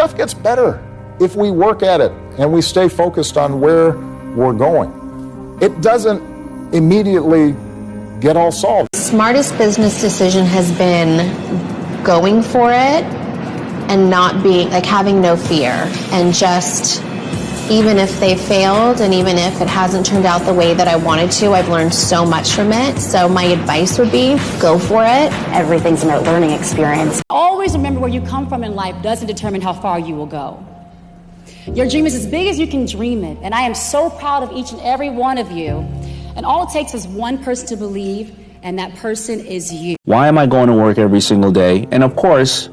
stuff gets better if we work at it and we stay focused on where we're going. It doesn't immediately get all solved. The smartest business decision has been going for it and not being, like, having no fear, and just, even if they failed and even if it hasn't turned out the way that I wanted to, I've learned so much from it. So my advice would be, go for it. Everything's about learning experience. Always remember where you come from in life doesn't determine how far you will go. Your dream is as big as you can dream it, and I am so proud of each and every one of you. And all it takes is one person to believe, and that person is you. Why am I going to work every single day? And of course,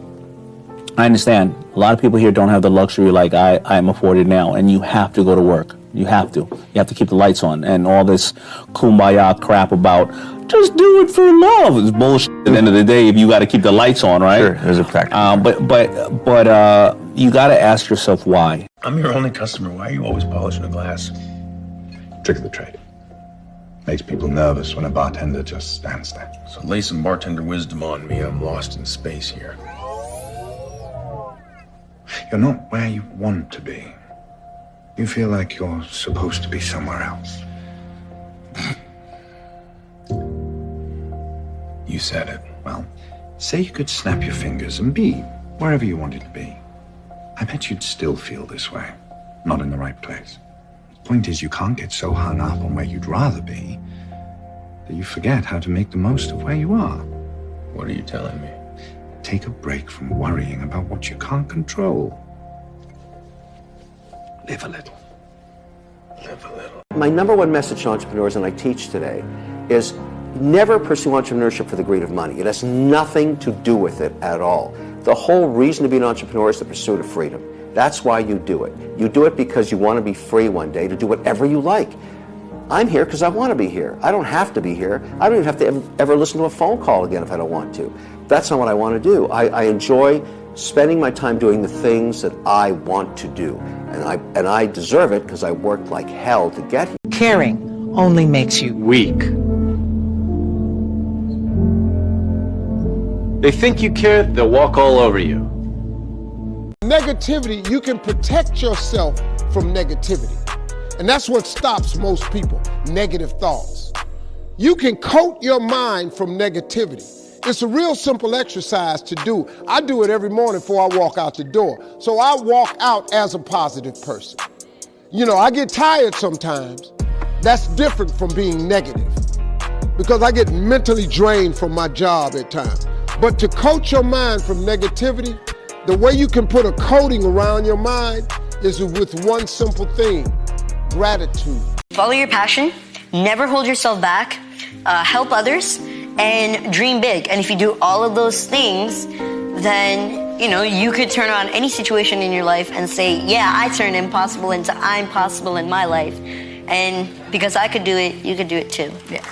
I understand a lot of people here don't have the luxury like I am afforded now, and you have to go to work. You have to keep the lights on, and all this kumbaya crap about just do it for love is bullshit. At the end of the day, if you got to keep the lights on, right? Sure, there's a practical. But you got to ask yourself why. I'm your only customer. Why are you always polishing a glass? Trick of the trade. Makes people nervous when a bartender just stands there. So lay some bartender wisdom on me. I'm lost in space here. You're not where you want to be. You feel like you're supposed to be somewhere else. You said it. Well, say you could snap your fingers and be wherever you wanted to be. I bet you'd still feel this way. Not in the right place. The point is, you can't get so hung up on where you'd rather be that you forget how to make the most of where you are. What are you telling me? Take a break from worrying about what you can't control. Live a little. Live a little. My number one message to entrepreneurs, and I teach today, is never pursue entrepreneurship for the greed of money. It has nothing to do with it at all. The whole reason to be an entrepreneur is the pursuit of freedom. That's why you do it. You do it because you want to be free one day to do whatever you like. I'm here because I want to be here. I don't have to be here. I don't even have to ever listen to a phone call again if I don't want to. That's not what I want to do. I enjoy spending my time doing the things that I want to do. And I deserve it because I worked like hell to get here. Caring only makes you weak. They think you care, they'll walk all over you. Negativity, you can protect yourself from negativity. And that's what stops most people, negative thoughts. You can coat your mind from negativity. It's a real simple exercise to do. I do it every morning before I walk out the door. So I walk out as a positive person. You know, I get tired sometimes. That's different from being negative because I get mentally drained from my job at times. But to coat your mind from negativity, the way you can put a coating around your mind is with one simple thing: gratitude. Follow your passion, never hold yourself back, help others, and dream big. And if you do all of those things, then, you know, you could turn around any situation in your life and say, yeah, I turned impossible into I'm possible in my life. And because I could do it, you could do it too. Yeah.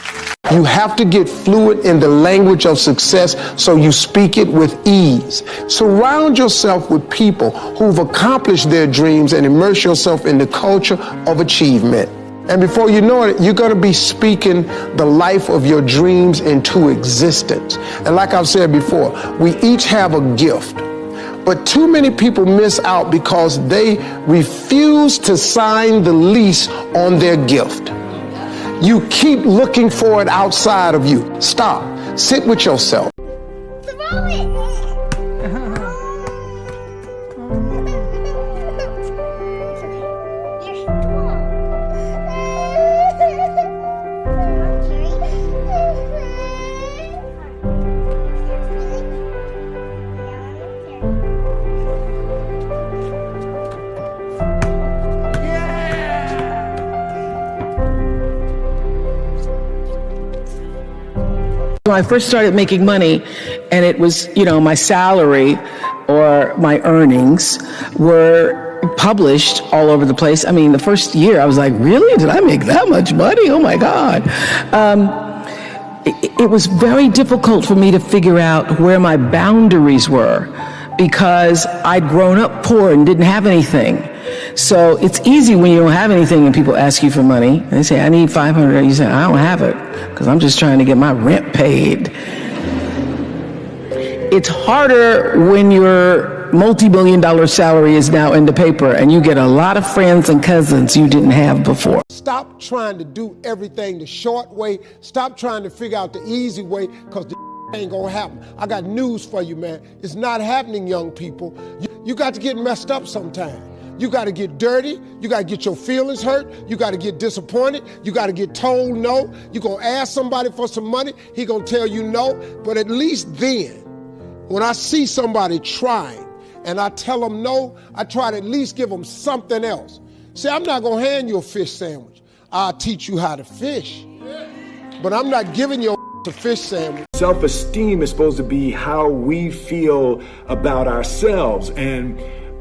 You have to get fluent in the language of success so you speak it with ease. Surround yourself with people who've accomplished their dreams and immerse yourself in the culture of achievement. And before you know it, you're going to be speaking the life of your dreams into existence. And like I've said before, we each have a gift. But too many people miss out because they refuse to sign the lease on their gift. You keep looking for it outside of you. Stop. Sit with yourself. Throw it! When I first started making money, and it was, you know, my salary or my earnings were published all over the place. I mean, the first year I was like, really? Did I make that much money? Oh my God. It was very difficult for me to figure out where my boundaries were because I'd grown up poor and didn't have anything. So it's easy when you don't have anything and people ask you for money. They say, I need $500. You say, I don't have it because I'm just trying to get my rent paid. It's harder when you're multi-million-dollar salary is now in the paper, and you get a lot of friends and cousins you didn't have before. Stop trying to do everything the short way. Stop trying to figure out the easy way, because the ain't gonna happen. I got news for you, man. It's not happening, young people. You got to get messed up sometime. You got to get dirty. You got to get your feelings hurt. You got to get disappointed. You got to get told no. You're going to ask somebody for some money. He going to tell you no. But at least then, when I see somebody trying and I tell them no, I try to at least give them something else. See, I'm not going to hand you a fish sandwich. I'll teach you how to fish. But I'm not giving you a fish sandwich. Self-esteem is supposed to be how we feel about ourselves. And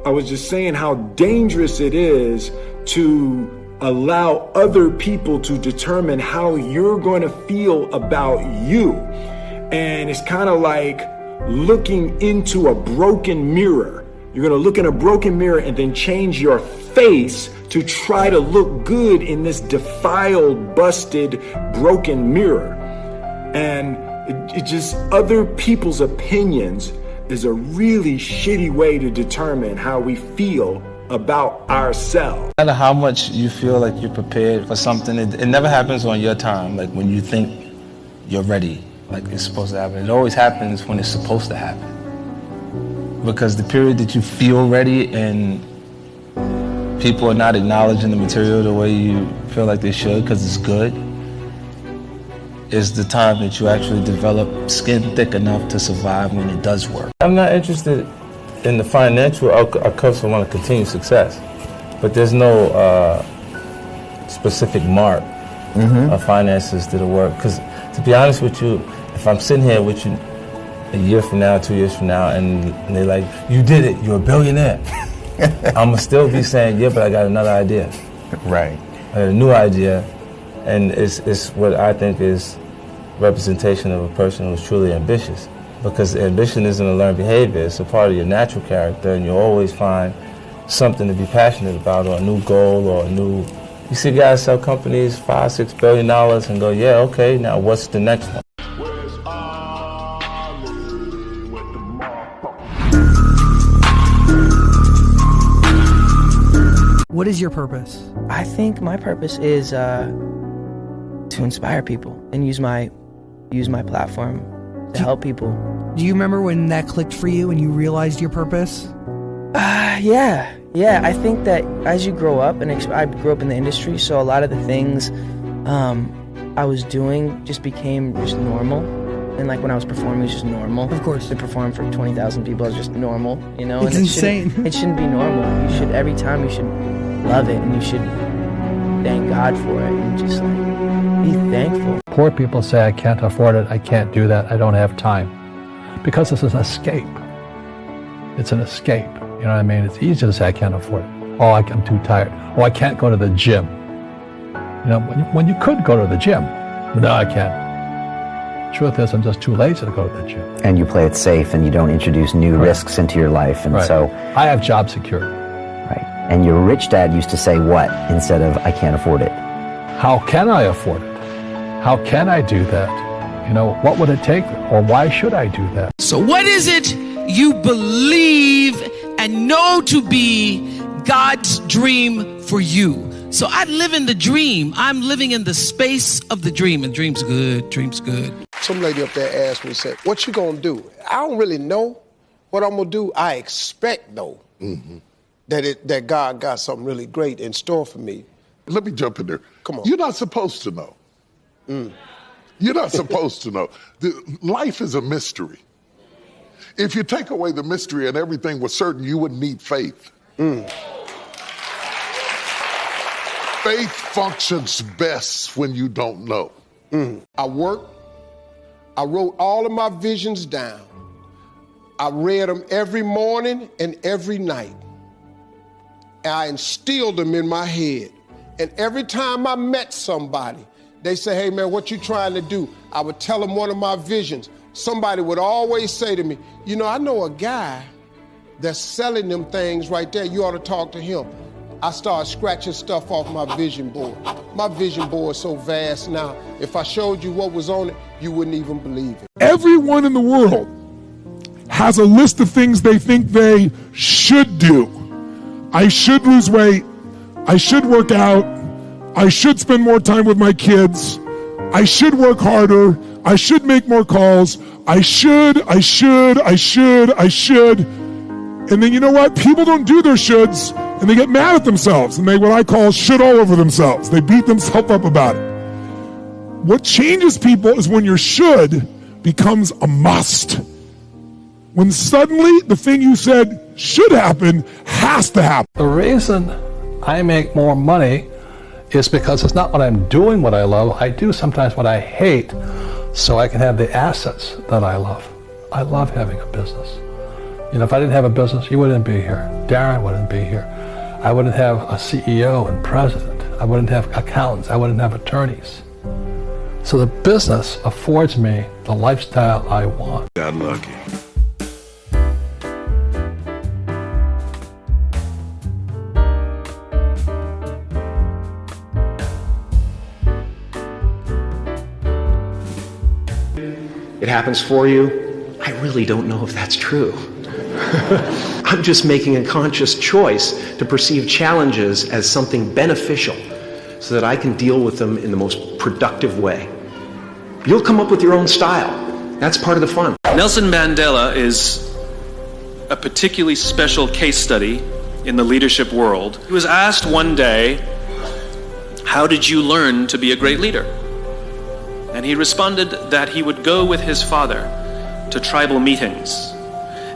I was just saying how dangerous it is to allow other people to determine how you're going to feel about you. And it's kind of like looking into a broken mirror. You're going to look in a broken mirror and then change your face to try to look good in this defiled, busted, broken mirror. And it just, other people's opinions is a really shitty way to determine how we feel about ourselves. No matter how much you feel like you're prepared for something, it never happens on your time, like when you think you're ready, like it's supposed to happen. It always happens when it's supposed to happen. Because the period that you feel ready and people are not acknowledging the material the way you feel like they should because it's good, is the time that you actually develop skin thick enough to survive when it does work. I'm not interested in the financial outcomes. I want to continue success, but there's no specific mark of finances that'll work. Because to be honest with you, if I'm sitting here with you a year from now, 2 years from now, and they're like, you did it, you're a billionaire, I'm gonna still be saying, yeah, but I got another idea. Right. I got a new idea. And it's what I think is representation of a person who's truly ambitious. Because ambition isn't a learned behavior, it's a part of your natural character, and you'll always find something to be passionate about, or a new goal, or a new... You see guys sell companies $5-6 billion and go, yeah, okay, now what's the next one? What is your purpose? I think my purpose is to inspire people and use my platform to help people. Do you remember when that clicked for you and you realized your purpose? Yeah. I think that as you grow up, and I grew up in the industry, so a lot of the things I was doing just became just normal. And like when I was performing, it was just normal. Of course. To perform for 20,000 people is just normal, you know? It's insane. It shouldn't be normal. Every time you should love it, and you should thank God for it, and just like be thankful. Poor people say, I can't afford it, I can't do that, I don't have time. Because it's an escape. It's an escape. You know what I mean? It's easy to say, I can't afford it. Oh, I'm too tired. Oh, I can't go to the gym. You know, when you could go to the gym. No, I can't. Truth is, I'm just too lazy to go to the gym. And you play it safe, and you don't introduce new risks into your life. And so I have job security. Right. And your rich dad used to say what instead of, I can't afford it? How can I afford it? How can I do that? You know, what would it take, or why should I do that? So what is it you believe and know to be God's dream for you? So I live in the dream. I'm living in the space of the dream, and dream's good, dream's good. Some lady up there asked me, said, what you gonna do? I don't really know what I'm gonna do. I expect, though, that God got something really great in store for me. Let me jump in there. Come on. You're not supposed to know. You're not supposed to know. Life is a mystery. If you take away the mystery and everything was certain, you wouldn't need faith. Faith functions best when you don't know. I worked. I wrote all of my visions down. I read them every morning and every night. And I instilled them in my head. And every time I met somebody, they say, hey man, what you trying to do? I would tell them one of my visions. Somebody would always say to me, you know, I know a guy that's selling them things right there. You ought to talk to him. I started scratching stuff off my vision board. My vision board is so vast now, if I showed you what was on it, you wouldn't even believe it. Everyone in the world has a list of things they think they should do. I should lose weight. I should work out. I should spend more time with my kids. I should work harder. I should make more calls. I should. And then you know what? People don't do their shoulds, and they get mad at themselves, and they what I call should all over themselves. They beat themselves up about it. What changes people is when your should becomes a must. When suddenly the thing you said should happen has to happen. The reason I make more money is because it's not what I'm doing what I love. I do sometimes what I hate so I can have the assets that I love. I love having a business. You know, if I didn't have a business, you wouldn't be here. Darren wouldn't be here. I wouldn't have a CEO and president. I wouldn't have accountants. I wouldn't have attorneys. So the business affords me the lifestyle I want. Got lucky. It happens for you. I really don't know if that's true. I'm just making a conscious choice to perceive challenges as something beneficial so that I can deal with them in the most productive way. You'll come up with your own style. That's part of the fun. Nelson Mandela is a particularly special case study in the leadership world. He was asked one day, "How did you learn to be a great leader?" And he responded that he would go with his father to tribal meetings.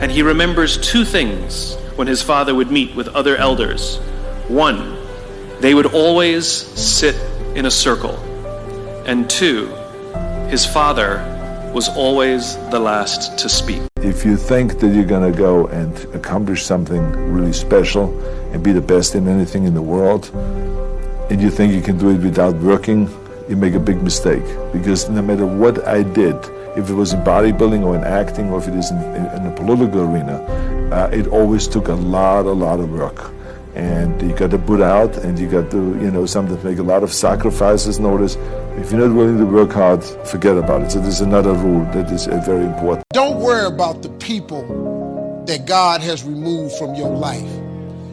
And he remembers two things when his father would meet with other elders. One, they would always sit in a circle. And two, his father was always the last to speak. If you think that you're going to go and accomplish something really special and be the best in anything in the world, and you think you can do it without working, you make a big mistake. Because no matter what I did, if it was in bodybuilding or in acting or if it is in a political arena, it always took a lot of work. And you got to put out, and you got to, sometimes make a lot of sacrifices. Notice, if you're not willing to work hard, forget about it. So there's another rule that is very important. Don't worry about the people that God has removed from your life.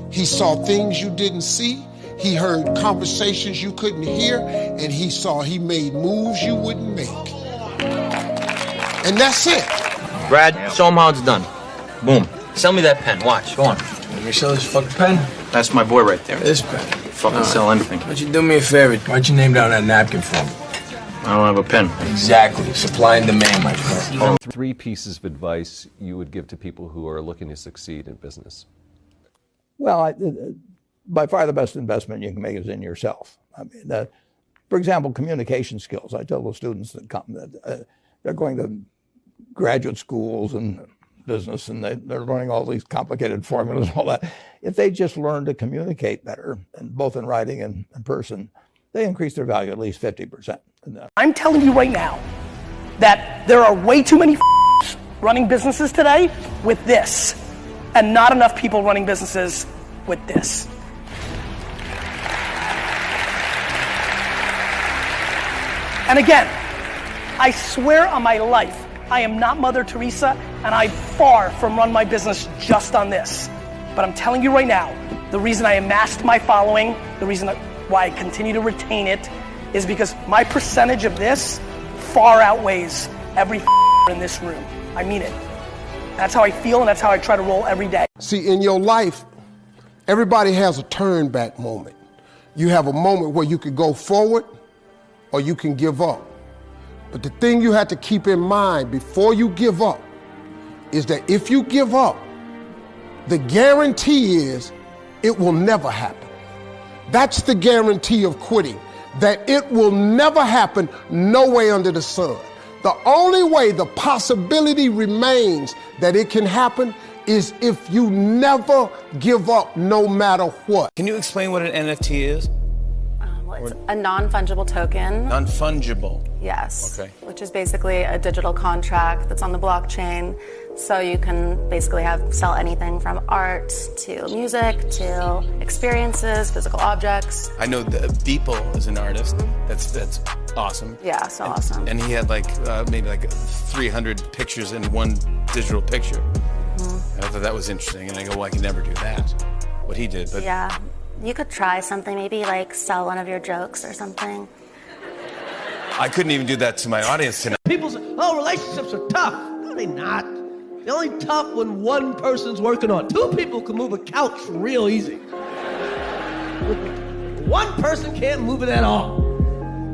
He saw things you didn't see. He heard conversations you couldn't hear, and he made moves you wouldn't make. And that's it. Brad, show him how it's done. Boom. Sell me that pen. Watch. Go on. Let me sell this fucking pen? That's my boy right there. This pen? Fucking sell anything. Why don't you do me a favor? Why don't you name down that napkin for me? I don't have a pen. Exactly. Supply and demand, my friend. 3 pieces of advice you would give to people who are looking to succeed in business. Well, by far the best investment you can make is in yourself. I mean, for example, communication skills. I tell the students that come that they're going to graduate schools and business, and they're learning all these complicated formulas and all that. If they just learn to communicate better, and both in writing and in person, they increase their value at least 50%. I'm telling you right now that there are way too many running businesses today with this, and not enough people running businesses with this. And again, I swear on my life, I am not Mother Teresa, and I far from run my business just on this. But I'm telling you right now, the reason I amassed my following, the reason why I continue to retain it, is because my percentage of this far outweighs every in this room. I mean it. That's how I feel, and that's how I try to roll every day. See, in your life, everybody has a turn back moment. You have a moment where you could go forward or you can give up. But the thing you have to keep in mind before you give up is that if you give up, the guarantee is it will never happen. That's the guarantee of quitting, that it will never happen, no way under the sun. The only way the possibility remains that it can happen is if you never give up, no matter what. Can you explain what an NFT is? It's a non-fungible token. Non-fungible? Yes. Okay. Which is basically a digital contract that's on the blockchain. So you can basically sell anything from art to music to experiences, physical objects. I know that Beeple is an artist that's awesome. Yeah, so awesome. And he had like maybe like 300 pictures in one digital picture. And I thought that was interesting. And I go, well, I can never do that. What he did, but Yeah, you could try something, maybe like sell one of your jokes or something. I couldn't even do that to my audience tonight. People say, oh, relationships are tough. No, they're not. They're only tough when one person's working on it. Two people can move a couch real easy. One person can't move it at all.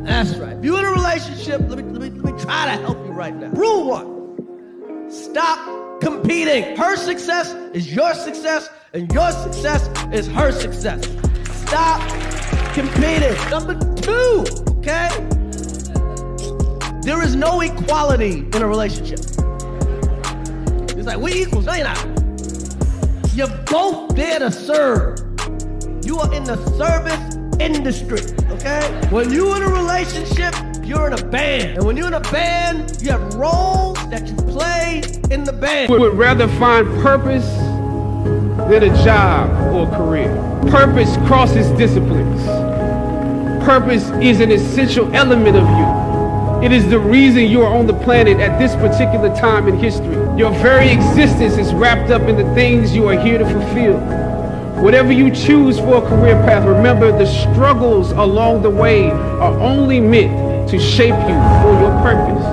That's right. If you're in a relationship, let me try to help you right now. Rule 1, stop competing. Her success is your success, and your success is her success. Stop competing. Number 2, okay? There is no equality in a relationship. It's like, we equals. No, you're not. You're both there to serve. You are in the service industry, okay? When you're in a relationship, you're in a band. And when you're in a band, you have roles that you play in the band. We would rather find purpose than a job or a career. Purpose crosses disciplines. Purpose is an essential element of you. It is the reason you are on the planet at this particular time in history. Your very existence is wrapped up in the things you are here to fulfill. Whatever you choose for a career path, remember the struggles along the way are only meant to shape you for your purpose.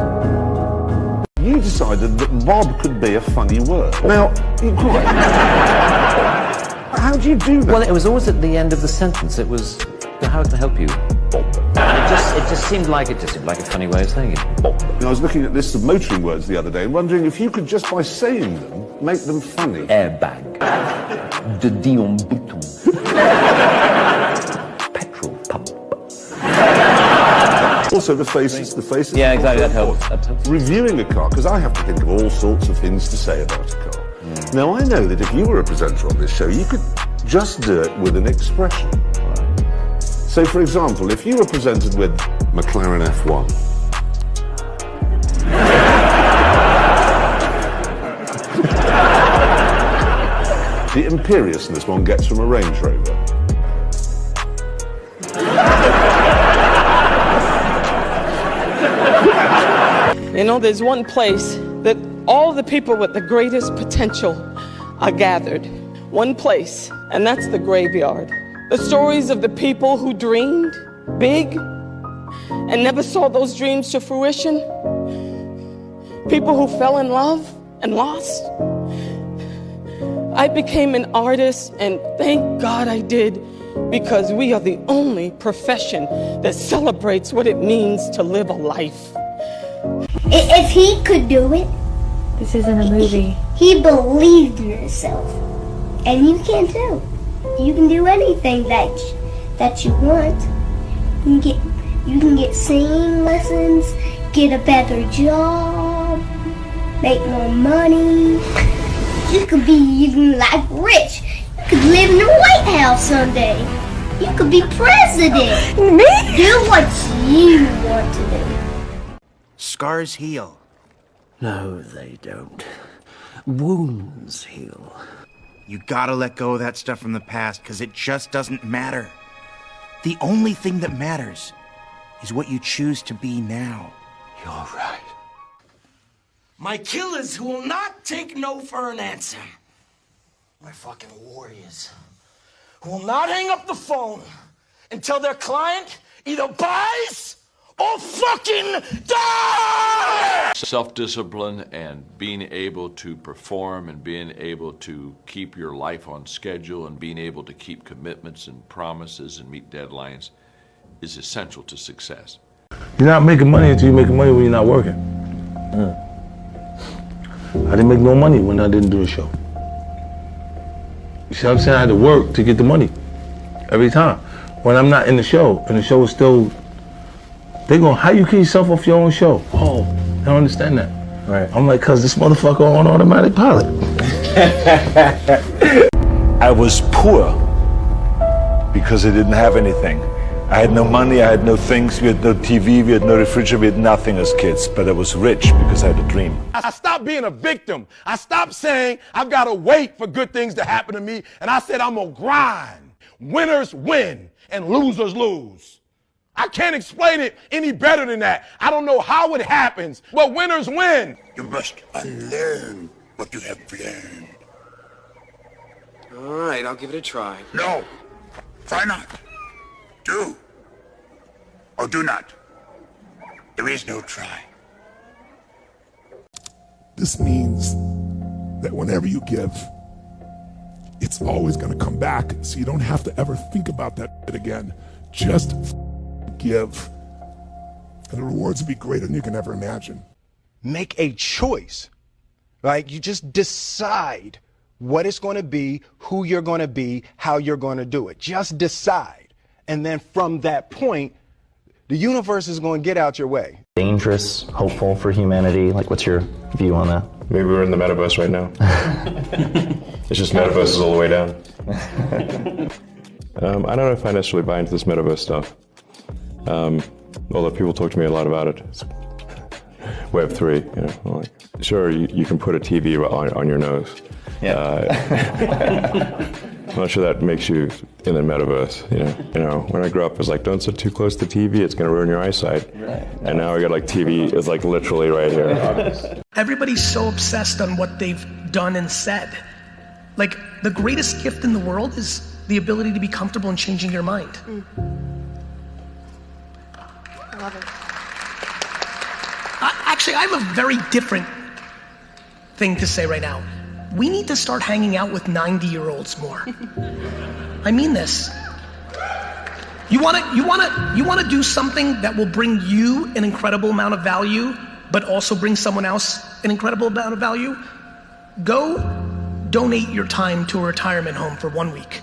You decided that Bob could be a funny word. Now, how do you do that? Well, it was always at the end of the sentence. It was, how can I help you, Bob? And it just seemed like a funny way of saying it. Bob. I was looking at lists of motoring words the other day and wondering if you could just by saying them make them funny. Airbag. De Dion Bouton. Petrol pump. Also the faces. Yeah, exactly, that helps. Reviewing a car, because I have to think of all sorts of things to say about a car. Now I know that if you were a presenter on this show, you could just do it with an expression. So for example, if you were presented with McLaren F1, the imperiousness one gets from a Range Rover. You know, there's one place that all the people with the greatest potential are gathered. One place, and that's the graveyard. The stories of the people who dreamed big and never saw those dreams to fruition. People who fell in love and lost. I became an artist, and thank God I did, because we are the only profession that celebrates what it means to live a life. If he could do it, this isn't a movie. He believed in himself, and you can too. You can do anything that you want. You can get singing lessons, get a better job, make more money. You could be even like rich. You could live in the White House someday. You could be president. Me? Do what you want to do. Scars heal. No, they don't. Wounds heal. You gotta let go of that stuff from the past, because it just doesn't matter. The only thing that matters is what you choose to be now. You're right. My killers who will not take no for an answer. My fucking warriors who will not hang up the phone until their client either buys or fucking die! Self-discipline and being able to perform and being able to keep your life on schedule and being able to keep commitments and promises and meet deadlines is essential to success. You're not making money until you're making money when you're not working. I didn't make no money when I didn't do a show. You see what I'm saying? I had to work to get the money every time. When I'm not in the show, and the show is still, they going, how you keep yourself off your own show? Oh, I don't understand that. Right. I'm like, cause this motherfucker on automatic pilot. I was poor because I didn't have anything. I had no money, I had no things, we had no TV, we had no refrigerator, we had nothing as kids, but I was rich because I had a dream. I stopped being a victim. I stopped saying I've got to wait for good things to happen to me, and I said I'm gonna grind. Winners win and losers lose. I can't explain it any better than that. I don't know how it happens, but winners win. You must unlearn what you have learned. All right, I'll give it a try. No, try not. Do or do not. There is no try. This means that whenever you give, it's always going to come back, so you don't have to ever think about that again. Just give, and the rewards will be greater than you can ever imagine. Make a choice, right? You just decide what it's going to be, who you're going to be, how you're going to do it. Just decide. And then from that point, the universe is going to get out your way. Dangerous, hopeful for humanity. Like, what's your view on that? Maybe we're in the metaverse right now. It's just metaverse is all the way down. I don't know if I necessarily buy into this metaverse stuff. Although people talk to me a lot about it. It's Web3, you know. Like, sure, you can put a TV on your nose. Yeah. I'm not sure that makes you in the metaverse. You know, when I grew up, it was like, don't sit too close to TV; it's going to ruin your eyesight. Right. And now I got like TV is like literally right here. Everybody's so obsessed on what they've done and said. Like, the greatest gift in the world is the ability to be comfortable in changing your mind. I love it. Actually, I have a very different thing to say right now. We need to start hanging out with 90-year-olds more. I mean this. You wanna do something that will bring you an incredible amount of value, but also bring someone else an incredible amount of value? Go donate your time to a retirement home for 1 week.